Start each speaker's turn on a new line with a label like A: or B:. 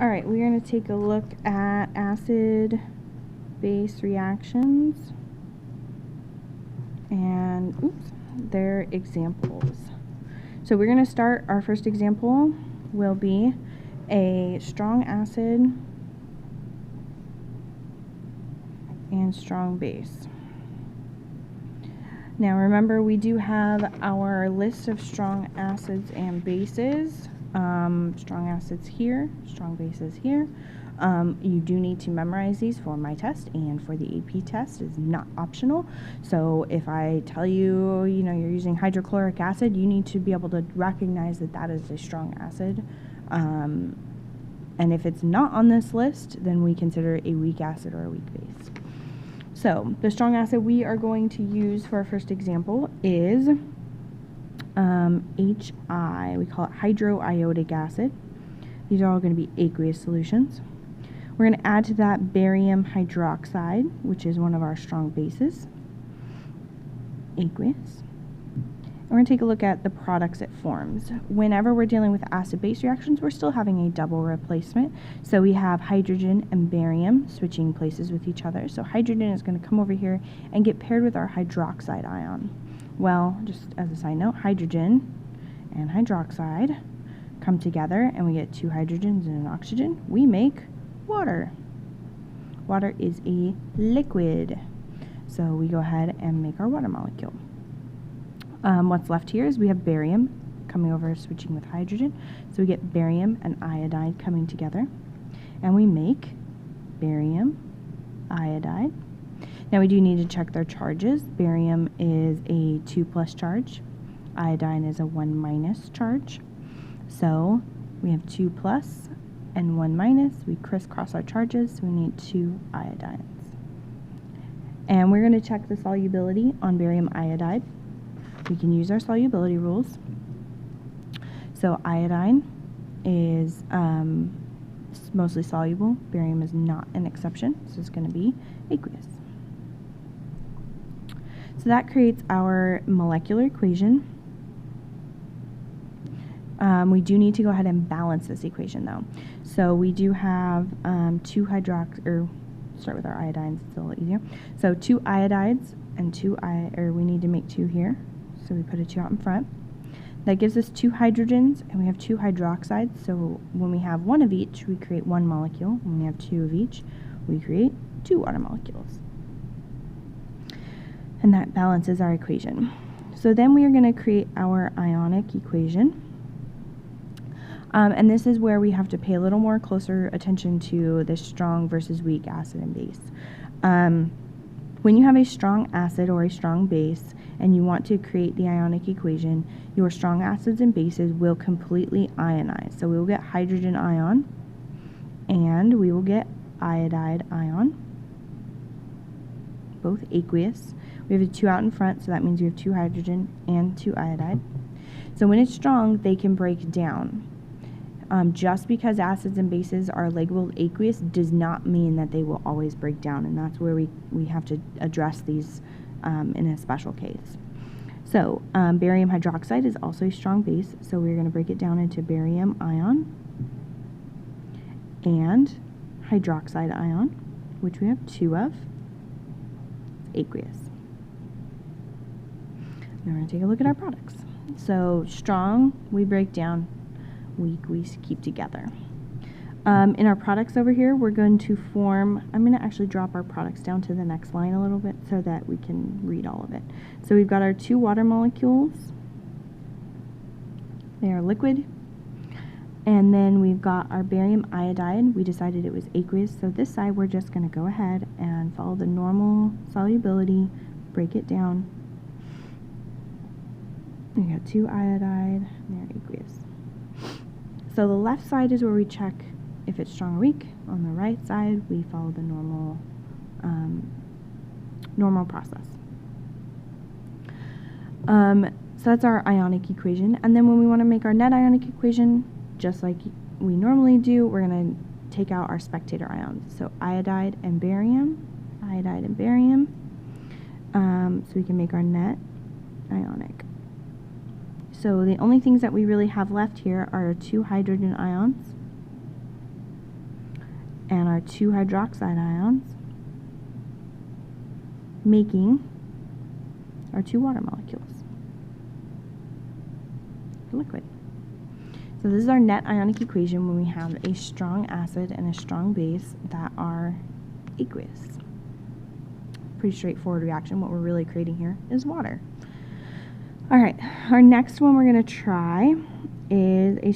A: Alright, we're going to take a look at acid-base reactions and their examples. So we're going to start, our first example will be a strong acid and strong base. Now remember, we do have our list of strong acids and bases. Strong acids here, strong bases here. You do need to memorize these for my test and for the AP test. It's not optional. So if I tell you, you're using hydrochloric acid, you need to be able to recognize that that is a strong acid. And if it's not on this list, then we consider it a weak acid or a weak base. So the strong acid we are going to use for our first example is HI. We call it hydroiodic acid. These are all going to be aqueous solutions. We're going to add to that barium hydroxide, which is one of our strong bases, aqueous. We're going to take a look at the products it forms. Whenever we're dealing with acid-base reactions, we're still having a double replacement. So we have hydrogen and barium switching places with each other. So hydrogen is going to come over here and get paired with our hydroxide ion. Well, just as a side note, hydrogen and hydroxide come together and we get two hydrogens and an oxygen. We make water. Water is a liquid. So we go ahead and make our water molecule. What's left here is we have barium coming over, switching with hydrogen. So we get barium and iodide coming together. And we make barium iodide. Now we do need to check their charges. Barium is a 2+ charge. Iodine is a 1- charge. So we have 2+ and 1-. We crisscross our charges, so we need 2 iodines. And we're going to check the solubility on barium iodide. We can use our solubility rules. So iodine is mostly soluble. Barium is not an exception, so it's going to be aqueous. So that creates our molecular equation. We do need to go ahead and balance this equation though. So we do have start with our iodines, it's a little easier. So 2 iodides and we need to make 2 here. So we put a 2 out in front. That gives us 2 hydrogens and we have 2 hydroxides. So when we have 1 of each, we create 1 molecule. When we have 2 of each, we create 2 water molecules. And that balances our equation. So then we are going to create our Ionic equation. And this is where we have to pay a little more closer attention to the strong versus weak acid and base. When you have a strong acid or a strong base and you want to create the Ionic equation, your strong acids and bases will completely ionize. So we will get hydrogen ion and we will get iodide ion, both aqueous. We have a 2 out in front, so that means we have 2 hydrogen and 2 iodide. So when it's strong, they can break down. Just because acids and bases are labeled aqueous does not mean that they will always break down, and that's where we have to address these in a special case. So barium hydroxide is also a strong base, so we're going to break it down into barium ion and hydroxide ion, which we have 2 of. It's aqueous. Now we're going to take a look at our products. So strong, we break down. Weak, we keep together. In our products over here, we're going to form, I'm going to actually drop our products down to the next line a little bit so that we can read all of it. So we've got our 2 water molecules. They are liquid. And then we've got our barium iodide. We decided it was aqueous, so this side we're just going to go ahead and follow the normal solubility, break it down. We got 2 iodide, and they're aqueous. So the left side is where we check if it's strong or weak. On the right side, we follow the normal process. So that's our Ionic equation. And then when we want to make our net Ionic equation, just like we normally do, we're going to take out our spectator ions. So iodide and barium. So we can make our net Ionic. So the only things that we really have left here are 2 hydrogen ions and our 2 hydroxide ions, making our 2 water molecules, liquid. So this is our net ionic equation when we have a strong acid and a strong base that are aqueous. Pretty straightforward reaction. What we're really creating here is water. All right, our next one we're going to try is a